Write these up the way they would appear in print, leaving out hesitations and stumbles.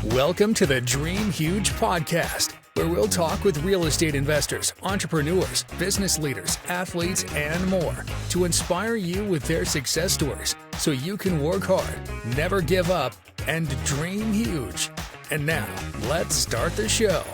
Welcome to the Dream Huge podcast, where we'll talk with real estate investors, entrepreneurs, business leaders, athletes, and more to inspire you with their success stories so you can work hard, never give up, and dream huge. And now, let's start the show.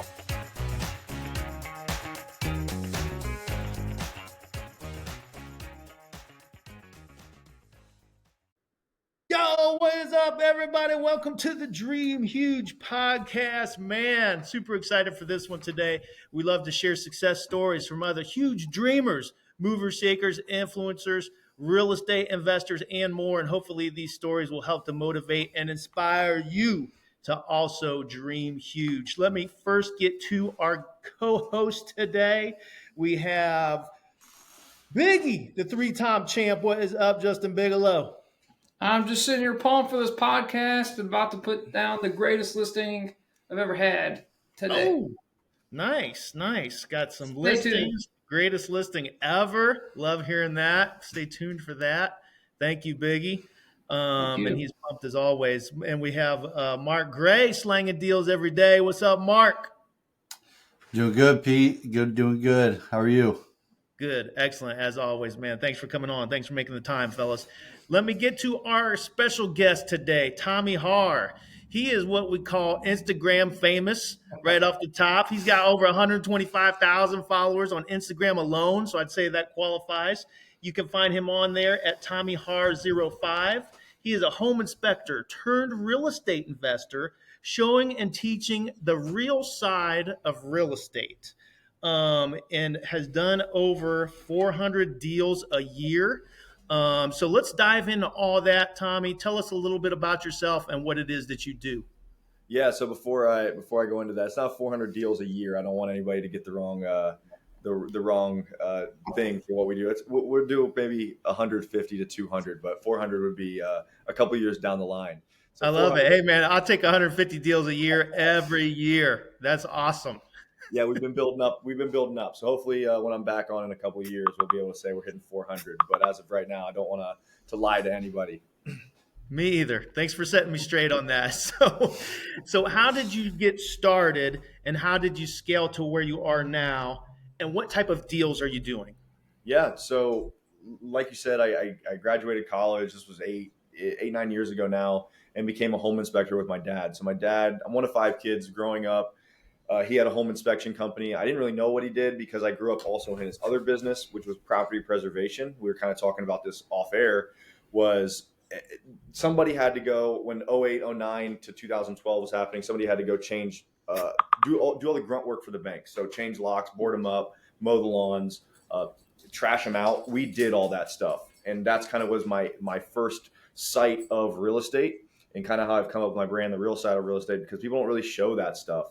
Yo, what is up, everybody? Welcome to the Dream Huge podcast. Man, super excited for this one today. We love to share success stories from other huge dreamers, movers, shakers, influencers, real estate investors, and more. And hopefully these stories will help to motivate and inspire you to also dream huge. Let me first get to our co-host today. We have Biggie, the three-time champ. What is up, Justin Bigelow? I'm just sitting here pumped for this podcast and about to put down the greatest listing I've ever had today. Oh, nice. Got some Stay listings. tuned. Greatest listing ever. Love hearing that. Stay tuned for that. Thank you, Biggie. Thank you. And he's pumped as always. And we have Mark Gray slanging deals every day. What's up, Mark? Doing good, Pete. Doing good. How are you? Good. Excellent. As always, man. Thanks for coming on. Thanks for making the time, fellas. Let me get to our special guest today, Tommy Harr. He is what we call Instagram famous right off the top. He's got over 125,000 followers on Instagram alone, so I'd say that qualifies. You can find him on there at TommyHarr05. He is a home inspector turned real estate investor, showing and teaching the real side of real estate. And has done over 400 deals a year. So let's dive into all that, Tommy. Tell us a little bit about yourself and what it is that you do. Yeah. So before I go into that, it's not 400 deals a year. I don't want anybody to get the wrong thing for what we do. We'll do maybe 150 to 200, but 400 would be a couple years down the line. So I love it. Hey man, I'll take 150 deals a year every year. That's awesome. Yeah, we've been building up. So hopefully when I'm back on in a couple of years, we'll be able to say we're hitting 400. But as of right now, I don't want to lie to anybody. Me either. Thanks for setting me straight on that. So how did you get started and how did you scale to where you are now? And what type of deals are you doing? Yeah. So like you said, I graduated college. This was 9 years ago now, and became a home inspector with my dad. So my dad, I'm one of 5 kids growing up. He had a home inspection company. I didn't really know what he did because I grew up also in his other business, which was property preservation. We were kind of talking about this off air. Was somebody had to go when 08, 09 to 2012 was happening. Somebody had to go change, do all the grunt work for the bank. So change locks, board them up, mow the lawns, trash them out. We did all that stuff, and that's kind of was my first sight of real estate and kind of how I've come up with my brand, the real side of real estate, because people don't really show that stuff.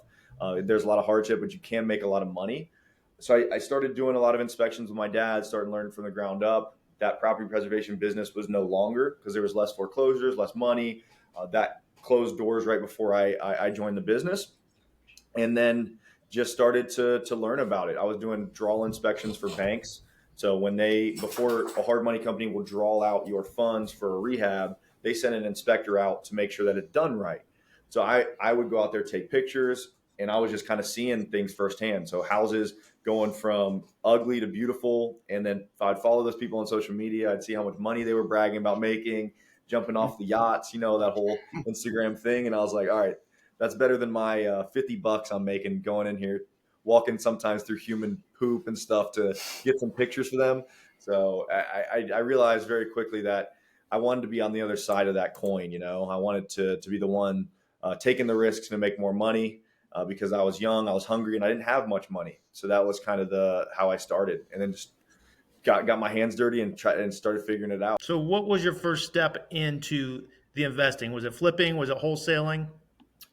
There's a lot of hardship, but you can make a lot of money. So I started doing a lot of inspections with my dad, started learning from the ground up. That property preservation business was no longer because there was less foreclosures, less money. That closed doors right before I joined the business, and then just started to learn about it. I was doing draw inspections for banks. So before a hard money company will draw out your funds for a rehab, they send an inspector out to make sure that it's done right. So I would go out there, take pictures, and I was just kind of seeing things firsthand. So houses going from ugly to beautiful. And then if I'd follow those people on social media, I'd see how much money they were bragging about making, jumping off the yachts, that whole Instagram thing. And I was like, all right, that's better than my $50 I'm making going in here, walking sometimes through human poop and stuff to get some pictures for them. So I realized very quickly that I wanted to be on the other side of that coin. I wanted to be the one taking the risks to make more money. Because I was young, I was hungry, and I didn't have much money. So that was kind of how I started, and then just got my hands dirty and started figuring it out. So what was your first step into the investing? Was it flipping? Was it wholesaling?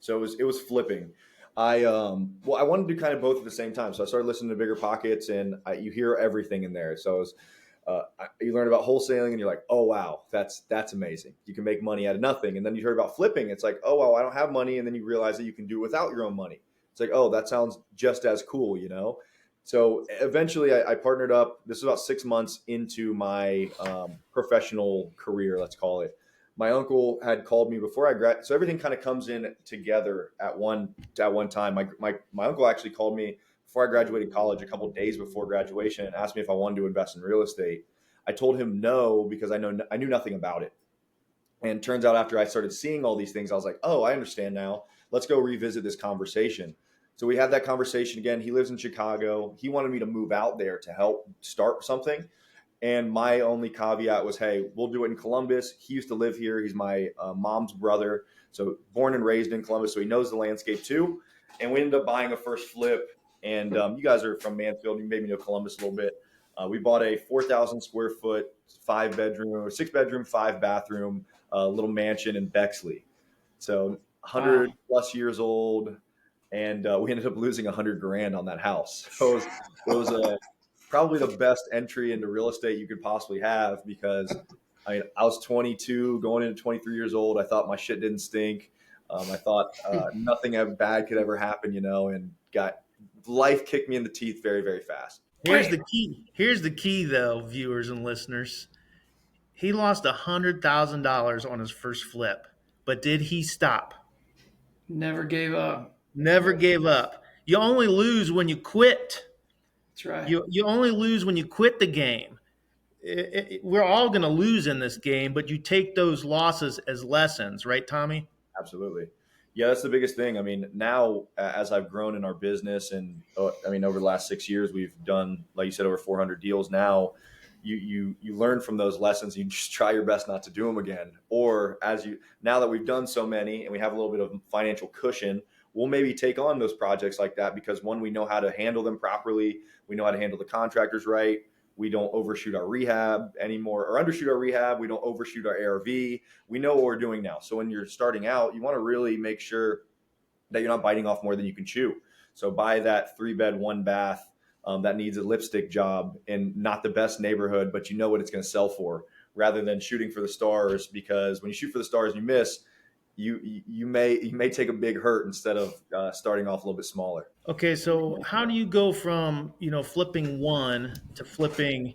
So it was flipping. I wanted to do kind of both at the same time. So I started listening to Bigger Pockets, and you hear everything in there. So it was, you learn about wholesaling, and you're like, oh wow, that's amazing. You can make money out of nothing. And then you heard about flipping. It's like, oh wow, I don't have money. And then you realize that you can do it without your own money. It's like, oh, that sounds just as cool, So eventually I partnered up. This was about 6 months into my professional career, let's call it. my uncle had called me before I grad. So everything kind of comes in together at one time. My uncle actually called me before I graduated college, a couple of days before graduation, and asked me if I wanted to invest in real estate. I told him no because I knew nothing about it. And turns out after I started seeing all these things, I was like, oh, I understand now. Let's go revisit this conversation. So we had that conversation again. He lives in Chicago. He wanted me to move out there to help start something. And my only caveat was, hey, we'll do it in Columbus. He used to live here. He's my mom's brother. So born and raised in Columbus. So he knows the landscape too. And we ended up buying a first flip. And you guys are from Mansfield. You maybe know Columbus a little bit. We bought a 4,000 square foot, 6 bedroom, 5 bathroom, little mansion in Bexley. So 100 plus years old. And we ended up losing $100,000 on that house. So it was probably the best entry into real estate you could possibly have, because I was 22 going into 23 years old. I thought my shit didn't stink. I thought nothing bad could ever happen, and got life kicked me in the teeth very, very fast. Here's the key. Here's the key, though, viewers and listeners. He lost $100,000 on his first flip, but did he stop? Never gave up. Never gave up. You only lose when you quit. That's right. You only lose when you quit the game. We're all going to lose in this game, but you take those losses as lessons, right, Tommy? Absolutely. Yeah, that's the biggest thing. I mean, now as I've grown in our business, and over the last 6 years, we've done, like you said, over 400 deals. Now you learn from those lessons. You just try your best not to do them again. Or now that we've done so many and we have a little bit of financial cushion, we'll maybe take on those projects like that, because one, we know how to handle them properly. We know how to handle the contractors right. We don't overshoot our rehab anymore, or undershoot our rehab. We don't overshoot our ARV. We know what we're doing now. So when you're starting out, you want to really make sure that you're not biting off more than you can chew. So buy that 3-bed, 1-bath that needs a lipstick job in not the best neighborhood, but you know what it's going to sell for, rather than shooting for the stars. Because when you shoot for the stars and you miss, you may take a big hurt instead of starting off a little bit smaller. Okay, so how do you go from flipping one to flipping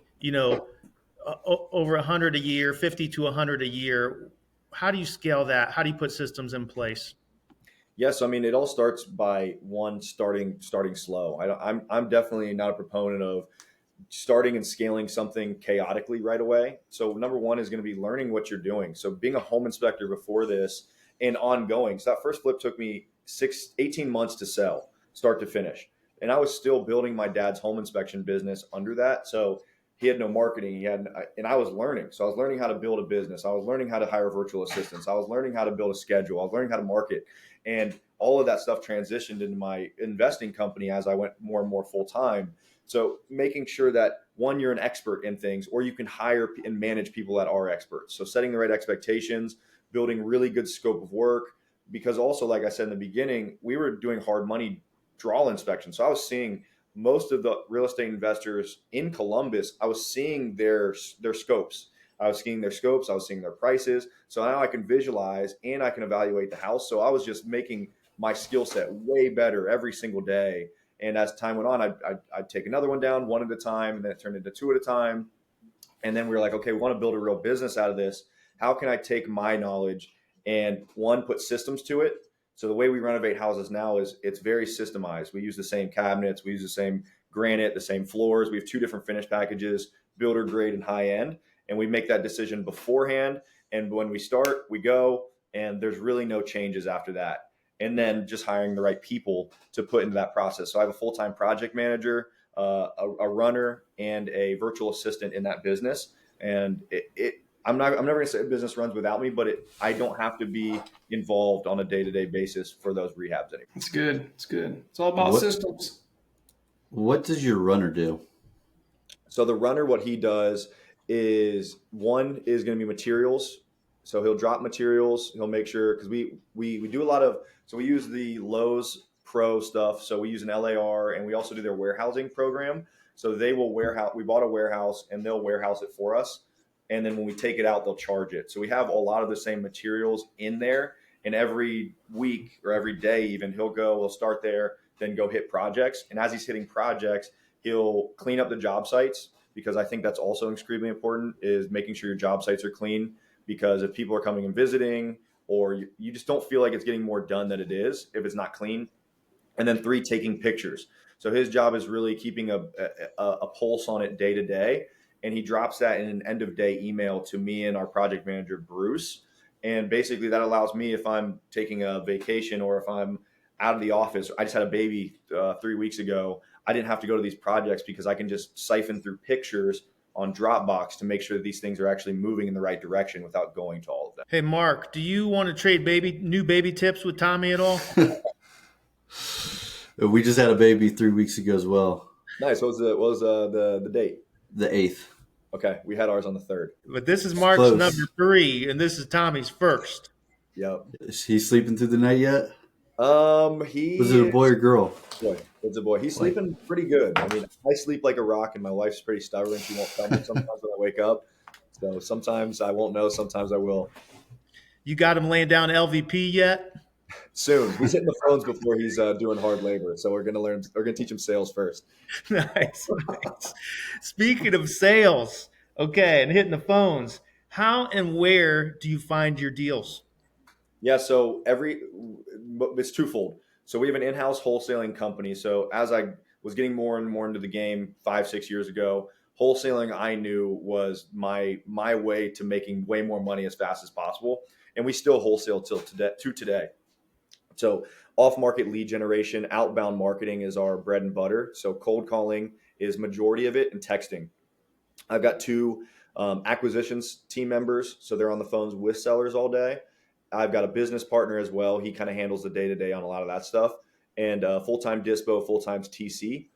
over 100 a year, 50 to 100 a year? How do you scale that? How do you put systems in place? Yes, it all starts by one, starting slow. I'm definitely not a proponent of starting and scaling something chaotically right away. So number one is going to be learning what you're doing. So being a home inspector before this and ongoing. So that first flip took me 18 months to sell, start to finish. And I was still building my dad's home inspection business under that. So he had no marketing. And I was learning. So I was learning how to build a business. I was learning how to hire virtual assistants. I was learning how to build a schedule. I was learning how to market. And all of that stuff transitioned into my investing company as I went more and more full time. So making sure that, one, you're an expert in things, or you can hire and manage people that are experts. So setting the right expectations, building really good scope of work, because also, like I said in the beginning, we were doing hard money draw inspections. So I was seeing most of the real estate investors in Columbus, I was seeing their scopes. I was seeing their scopes. I was seeing their prices. So now I can visualize and I can evaluate the house. So I was just making my skill set way better every single day. And as time went on, I'd take another one down one at a time, and then it turned into 2 at a time. And then we were like, okay, we want to build a real business out of this. How can I take my knowledge and, one, put systems to it? So the way we renovate houses now is it's very systemized. We use the same cabinets. We use the same granite, the same floors. We have 2 different finish packages, builder grade and high end. And we make that decision beforehand. And when we start, we go, and there's really no changes after that. And then just hiring the right people to put into that process. So I have a full-time project manager, a runner, and a virtual assistant in that business. And I'm never going to say a business runs without me, but I don't have to be involved on a day-to-day basis for those rehabs anymore. It's good. It's good. It's all about systems. What does your runner do? So the runner, what he does is, one is going to be materials. So he'll drop materials. He'll make sure, because we do a lot of, so we use the Lowe's Pro stuff. So we use an LAR, and we also do their warehousing program. So they will warehouse. We bought a warehouse, and they'll warehouse it for us. And then when we take it out, they'll charge it. So we have a lot of the same materials in there. And every week or every day, even, he'll start there, then go hit projects. And as he's hitting projects, he'll clean up the job sites, because I think that's also extremely important, is making sure your job sites are clean. because if people are coming and visiting, or you just don't feel like it's getting more done than it is if it's not clean. And then 3, taking pictures. So his job is really keeping a pulse on it day to day. And he drops that in an end of day email to me and our project manager, Bruce. And basically that allows me, if I'm taking a vacation or if I'm out of the office, I just had a baby 3 weeks ago, I didn't have to go to these projects because I can just siphon through pictures on Dropbox to make sure that these things are actually moving in the right direction without going to all of them. Hey, Mark, do you want to trade new baby tips with Tommy at all? We just had a baby 3 weeks ago as well. Nice. What was the date? The 8th. Okay, we had ours on the 3rd. But this is Mark's Close. number 3, and this is Tommy's first. Yep. Is he sleeping through the night yet? He Was it a boy or girl? Boy, it's a boy. He's sleeping pretty good. I mean, I sleep like a rock, and my wife's pretty stubborn. She won't tell me sometimes when I wake up. So sometimes I won't know. Sometimes I will. You got him laying down LVP yet? Soon. He's hitting the phones before he's doing hard labor. So we're gonna teach him sales first. Nice. Speaking of sales, okay, and hitting the phones, how and where do you find your deals? Yeah, so it's twofold. So we have an in-house wholesaling company. So as I was getting more and more into the game 5-6 years ago, wholesaling I knew was my way to making way more money as fast as possible, and we still wholesale till today. So off-market lead generation, outbound marketing is our bread and butter. So cold calling is majority of it, and texting. I've got 2 acquisitions team members, so they're on the phones with sellers all day. I've got a business partner as well. He kind of handles the day-to-day on a lot of that stuff. And full-time dispo, full-time TC.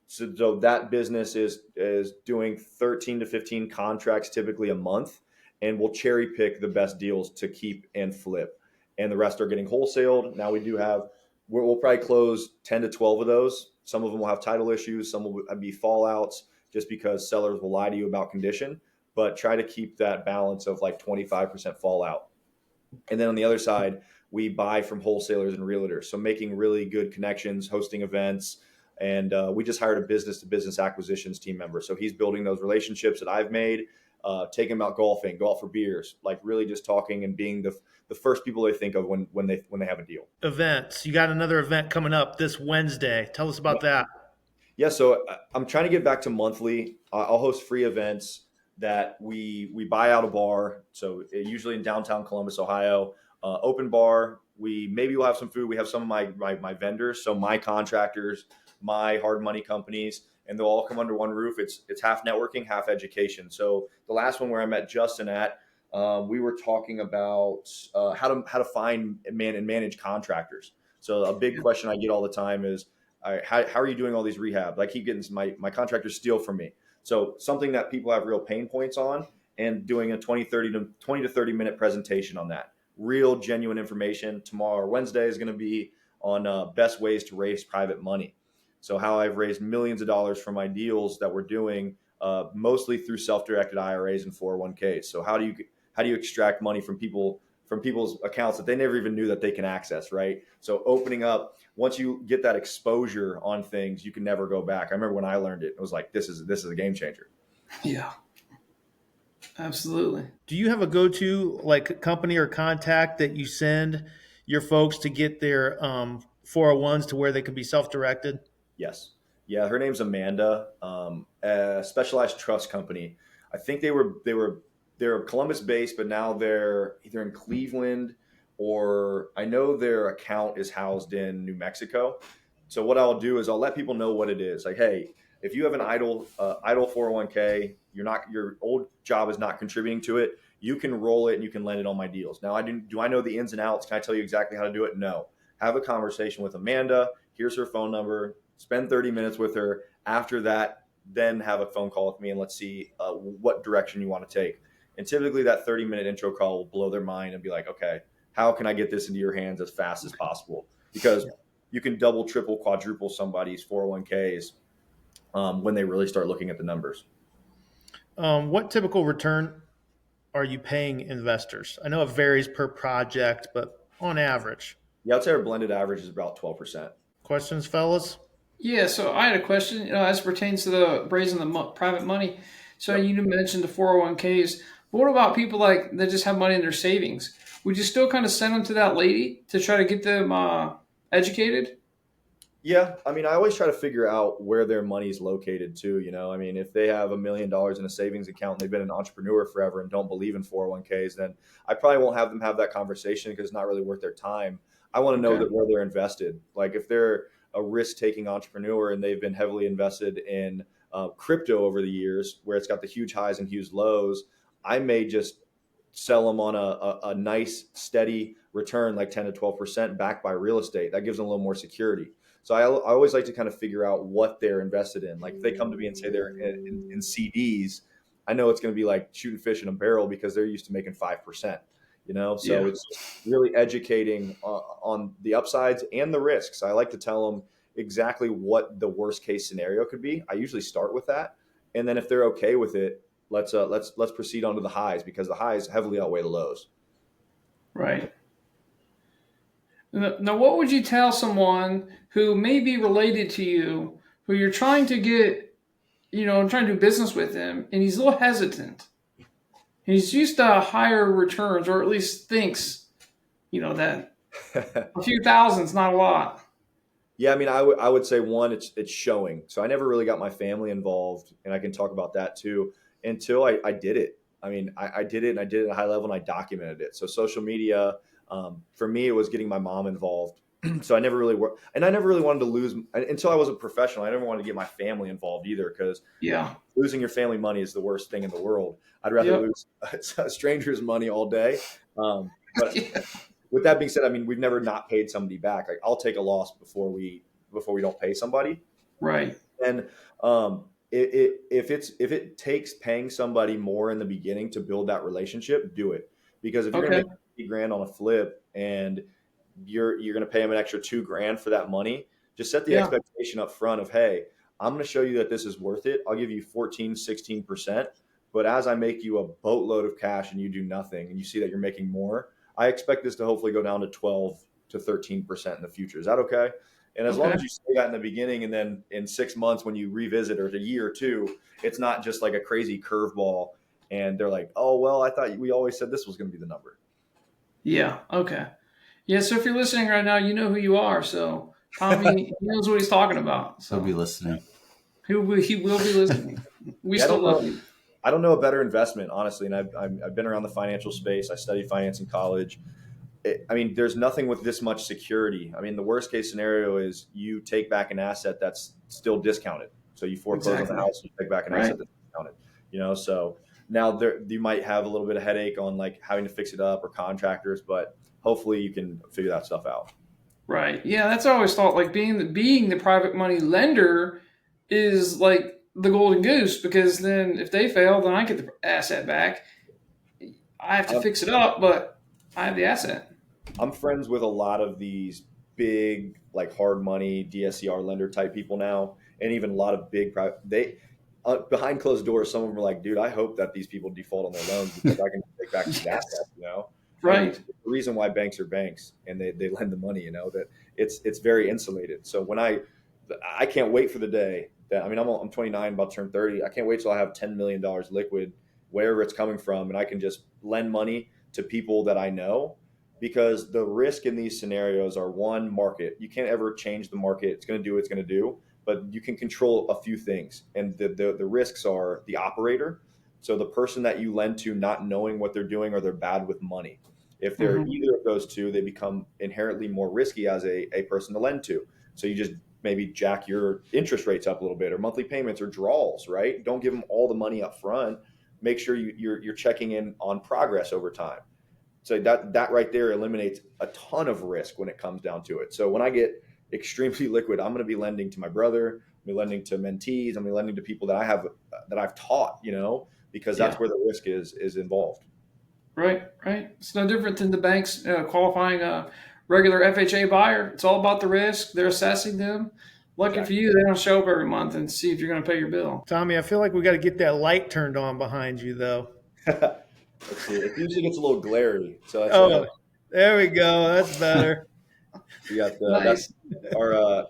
So that business is doing 13 to 15 contracts typically a month, and we'll cherry pick the best deals to keep and flip. And the rest are getting wholesaled. Now we'll probably close 10 to 12 of those. Some of them will have title issues. Some will be fallouts just because sellers will lie to you about condition, but try to keep that balance of like 25% fallout. And then on the other side, we buy from wholesalers and realtors. So making really good connections, hosting events. And we just hired a business-to-business acquisitions team member. So he's building those relationships that I've made, taking them out golfing, go out for beers, like really just talking and being the first people they think of when they have a deal. Events. You got another event coming up this Wednesday. Tell us about that. Yeah, so I'm trying to get back to monthly. I'll host free events that we buy out a bar. So usually in downtown Columbus, Ohio, open bar. Maybe we'll have some food. We have some of my vendors, so my contractors, my hard money companies, and they'll all come under one roof. It's half networking, half education. So the last one where I met Justin at, we were talking about how to find and manage contractors. So a big question I get all the time is, how are you doing all these rehabs? I keep getting my contractors steal from me. So something that people have real pain points on, and doing a 20 to 30 minute presentation on that. Real genuine information. Tomorrow or Wednesday is going to be on best ways to raise private money. So how I've raised millions of dollars from my deals that we're doing, mostly through self-directed IRAs and 401ks. So how do you extract money from people's accounts that they never even knew that they can access, right? So opening up, once you get that exposure on things, you can never go back. I remember when I learned it was like, this is a game changer. Yeah, absolutely. Do you have a go-to like company or contact that you send your folks to get their 401s to where they can be self-directed? Yes. Yeah, her name's Amanda. A Specialized Trust Company. I think they're Columbus based, but now they're either in Cleveland, or I know their account is housed in New Mexico. So what I'll do is I'll let people know what it is. Like, hey, if you have an idle 401k, your old job is not contributing to it, you can roll it and you can lend it on my deals. Now, do I know the ins and outs? Can I tell you exactly how to do it? No. Have a conversation with Amanda. Here's her phone number. Spend 30 minutes with her. After that, then have a phone call with me and let's see what direction you want to take. And typically that 30-minute intro call will blow their mind and be like, okay, how can I get this into your hands as fast as possible? Because you can double, triple, quadruple somebody's 401ks when they really start looking at the numbers. What typical return are you paying investors? I know it varies per project, but on average. Yeah, I'd say our blended average is about 12%. Questions, fellas? Yeah, so I had a question, as pertains to the raising the private money. So you mentioned the 401ks. But what about people like that just have money in their savings? Would you still kind of send them to that lady to try to get them educated? Yeah, I mean, I always try to figure out where their money's located too. I mean, if they have $1 million in a savings account and they've been an entrepreneur forever and don't believe in 401ks, then I probably won't have them have that conversation because it's not really worth their time. I want to know Okay. that where they're invested. Like if they're a risk-taking entrepreneur and they've been heavily invested in crypto over the years, where it's got the huge highs and huge lows, I may just sell them on a nice steady return like 10 to 12% backed by real estate. That gives them a little more security. So I always like to kind of figure out what they're invested in. Like if they come to me and say they're in CDs, I know it's going to be like shooting fish in a barrel because they're used to making 5%. So Yeah. it's really educating on the upsides and the risks. I like to tell them exactly what the worst case scenario could be. I usually start with that, and then if they're okay with it, let's proceed on to the highs because the highs heavily outweigh the lows. Right. Now, what would you tell someone who may be related to you, who you're trying to get, trying to do business with him, and he's a little hesitant? He's used to higher returns, or at least thinks, that a few thousand's not a lot. Yeah, I mean, I would say one, it's showing. So I never really got my family involved, and I can talk about that too until I did it. I mean, I did it, and I did it at a high level, and I documented it. So social media, for me, it was getting my mom involved. So I never really worked, and I never really wanted to lose until I was a professional. I never wanted to get my family involved either because Yeah. losing your family money is the worst thing in the world. I'd rather Yep. lose a stranger's money all day. But Yeah. with that being said, I mean, we've never not paid somebody back. Like I'll take a loss before we don't pay somebody. Right. And if it takes paying somebody more in the beginning to build that relationship, do it. Because if you're gonna Okay. make 50 grand on a flip and you're gonna pay them an extra 2 grand for that money, just set the Yeah. expectation up front of, hey, I'm gonna show you that this is worth it. I'll give you 14, 16%. But as I make you a boatload of cash and you do nothing and you see that you're making more, I expect this to hopefully go down to 12 to 13% in the future. Is that okay? And as long Okay. as you say that in the beginning, and then in 6 months when you revisit, or a year or two, it's not just like a crazy curveball. And they're like, "Oh well, I thought we always said this was going to be the number." Yeah. Okay. Yeah. So if you're listening right now, you know who you are. So Tommy he knows what he's talking about. He'll be So listening. he will be listening. We Yeah, still love you. I don't know a better investment, honestly. And I've been around the financial space. I studied finance in college. I mean, there's nothing with this much security. I mean, the worst case scenario is you take back an asset that's still discounted. So you foreclose on the Exactly. house, you take back an Right. asset that's discounted. So now there you might have a little bit of headache on like having to fix it up or contractors, but hopefully you can figure that stuff out. Right. Yeah. That's what I always thought. Like being the private money lender is like the golden goose because then if they fail, then I get the asset back. I have to I'm, fix it up, but I have the asset. I'm friends with a lot of these big like hard money DSCR lender type people now, and even a lot of big private they behind closed doors. Some of them are like, dude, I hope that these people default on their loans because I can take back these Yes. assets. And Right. the reason why banks are banks and they lend the money, that it's very insulated. So when I can't wait for the day that, I mean, I'm 29, about to turn 30. I can't wait till I have $10 million liquid, wherever it's coming from. And I can just lend money to people that I know, because the risk in these scenarios are, one, market. You can't ever change the market. It's going to do what it's going to do, but you can control a few things. And the risks are the operator. So the person that you lend to not knowing what they're doing, or they're bad with money. If they're Mhm. either of those two, they become inherently more risky as a person to lend to. So you just maybe jack your interest rates up a little bit, or monthly payments, or draws, right? Don't give them all the money up front. Make sure you're checking in on progress over time. So that right there eliminates a ton of risk when it comes down to it. So when I get extremely liquid, I'm going to be lending to my brother, I'm going to be lending to mentees, I'm going to be lending to people that I've taught, because that's Yeah. where the risk is involved. Right. Right. It's no different than the banks qualifying a regular FHA buyer. It's all about the risk. They're assessing them. Lucky for Exactly. you, they don't show up every month and see if you're going to pay your bill. Tommy, I feel like we got to get that light turned on behind you, though. Let's see. It usually gets a little glary. So that's Oh, there we go. That's better. we got that's Nice. our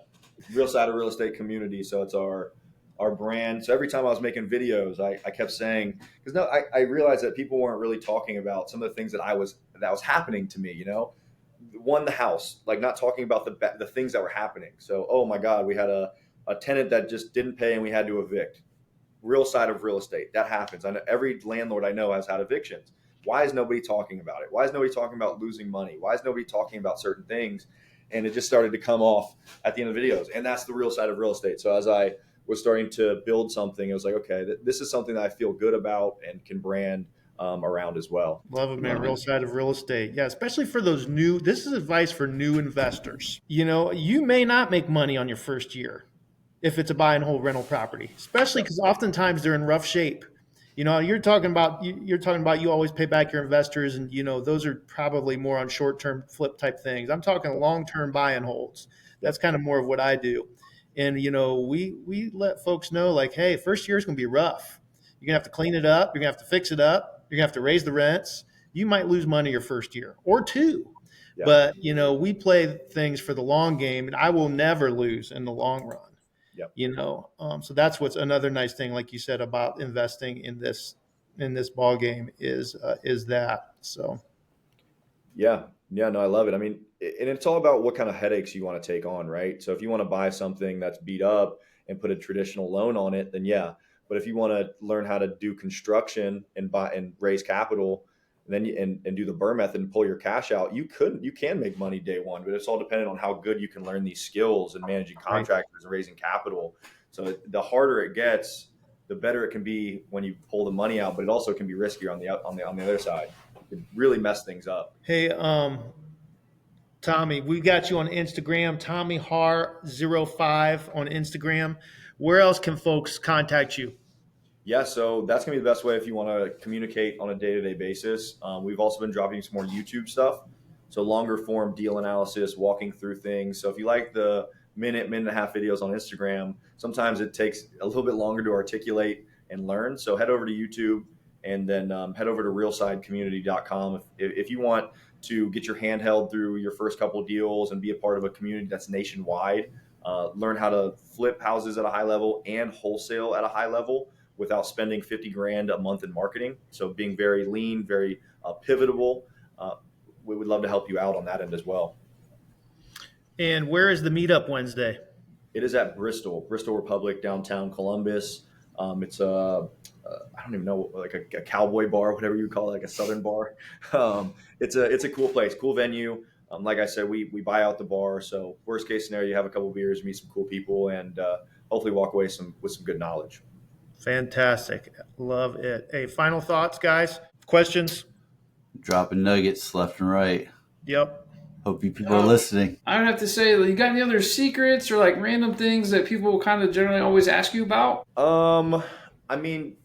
real side of real estate community. So it's our our brand. So every time I was making videos, I kept saying, because I realized that people weren't really talking about some of the things that was happening to me. One, the house, like not talking about the things that were happening. So, oh my God, we had a tenant that just didn't pay and we had to evict. Real side of real estate, that happens. I know every landlord I know has had evictions. Why is nobody talking about it? Why is nobody talking about losing money? Why is nobody talking about certain things? And it just started to come off at the end of the videos. And that's the real side of real estate. So as I was starting to build something, it was like, okay, this is something that I feel good about and can brand around as well. Love it, man. Real side of real estate. Yeah, especially for those new, this is advice for new investors. You may not make money on your first year if it's a buy and hold rental property, especially because oftentimes they're in rough shape. You're talking about you always pay back your investors, and those are probably more on short-term flip type things. I'm talking long-term buy and holds. That's kind of more of what I do. And we let folks know, like, hey, first year is going to be rough. You're gonna have to clean it up. You're gonna have to fix it up. You're gonna have to raise the rents. You might lose money your first year or two. Yeah. But we play things for the long game, and I will never lose in the long run. Yep. So that's what's another nice thing, like you said, about investing in this ball game is that. So Yeah. Yeah. No, I love it. I mean, and it's all about what kind of headaches you want to take on, right? So if you want to buy something that's beat up and put a traditional loan on it, then yeah. But if you want to learn how to do construction and buy and raise capital, then and do the Burr method and pull your cash out, you can make money day one, but it's all dependent on how good you can learn these skills and managing contractors and raising capital. So the harder it gets, the better it can be when you pull the money out, but it also can be riskier on the other side. It really mess things up. hey, Tommy, we got you on Instagram, Tommy Harr 05 on Instagram. Where else can folks contact you? Yeah, so that's gonna be the best way if you want to communicate on a day-to-day basis. We've also been dropping some more YouTube stuff, so longer form deal analysis, walking through things. So if you like the minute and a half videos on Instagram, sometimes it takes a little bit longer to articulate and learn. So head over to YouTube and then head over to realsidecommunity.com if you want to get your hand held through your first couple of deals and be a part of a community that's nationwide. Learn how to flip houses at a high level and wholesale at a high level without spending 50 grand a month in marketing. So being very lean, very pivotable. We would love to help you out on that end as well. And where is the meetup Wednesday? It is at Bristol Republic, downtown Columbus. It's I don't even know, like a cowboy bar, whatever you call it, like a Southern bar. It's a cool place, cool venue. Like I said, we buy out the bar. So worst case scenario, you have a couple beers, meet some cool people, and hopefully walk away with some good knowledge. Fantastic. Love it. Hey, final thoughts, guys? Questions? Dropping nuggets left and right. Yep. Hope you people are listening. I would have to say, you got any other secrets or like random things that people kind of generally always ask you about? I mean,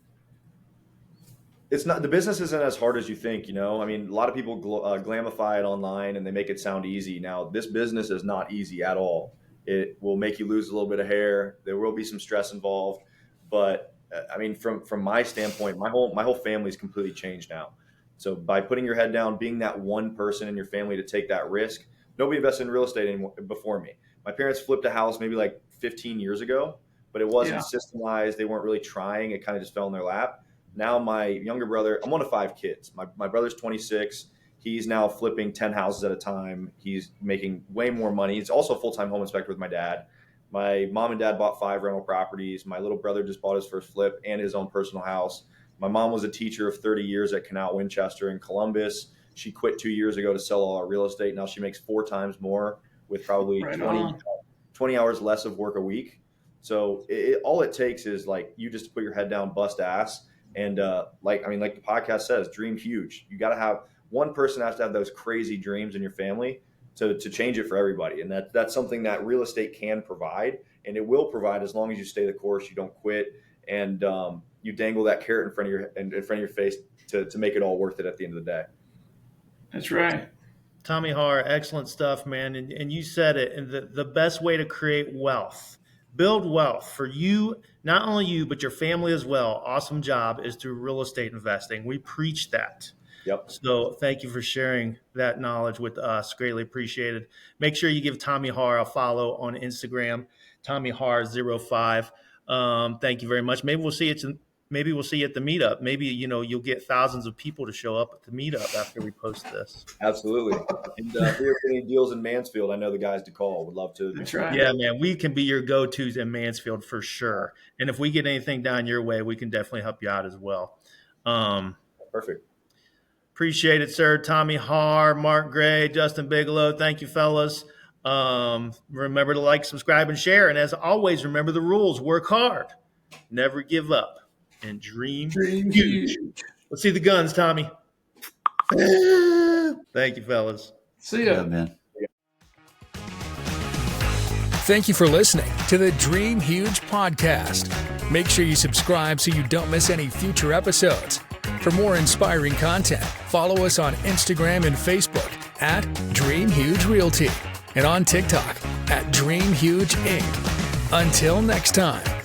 it's not, the business isn't as hard as you think, I mean, a lot of people glamify it online and they make it sound easy. Now, this business is not easy at all. It will make you lose a little bit of hair. There will be some stress involved, but I mean, from my standpoint, my whole family's completely changed now. So by putting your head down, being that one person in your family to take that risk, nobody invested in real estate anymore before me. My parents flipped a house maybe like 15 years ago, but it wasn't systemized. They weren't really trying. It kind of just fell in their lap. Now my younger brother, I'm one of 5 kids. My brother's 26. He's now flipping 10 houses at a time. He's making way more money. He's also a full-time home inspector with my dad. My mom and dad bought 5 rental properties. My little brother just bought his first flip and his own personal house. My mom was a teacher of 30 years at Canal Winchester in Columbus. She quit 2 years ago to sell all our real estate. Now she makes 4 times more with probably 20 hours less of work a week. So all it takes is like you just put your head down, bust ass. And like the podcast says, dream huge. You got to have one person has to have those crazy dreams in your family to change it for everybody. And that's something that real estate can provide, and it will provide as long as you stay the course, you don't quit, and you dangle that carrot in front of your face to make it all worth it at the end of the day. That's right. Tommy Harr, excellent stuff, man. And you said it, and the best way to create wealth, build wealth for you, not only you, but your family as well. Awesome job is through real estate investing. We preach that. Yep. So thank you for sharing that knowledge with us. Greatly appreciated. Make sure you give Tommy Harr a follow on Instagram, Tommy Harr 05. Thank you very much. Maybe we'll see you at the meetup. Maybe, you'll get thousands of people to show up at the meetup after we post this. Absolutely. And if there are any deals in Mansfield, I know the guys to call. Would love to. That's right. Yeah, man, we can be your go-tos in Mansfield for sure. And if we get anything down your way, we can definitely help you out as well. Perfect. Appreciate it, sir. Tommy Harr, Mark Gray, Justin Bigelow. Thank you, fellas. Remember to like, subscribe, and share. And as always, remember the rules. Work hard, never give up, and dream huge. Let's see the guns, Tommy. Thank you, fellas. See ya. Yeah, man. Thank you for listening to the Dream Huge podcast. Make sure you subscribe so you don't miss any future episodes. For more inspiring content, follow us on Instagram and Facebook at Dream Huge Realty and on TikTok at Dream Huge Inc. Until next time.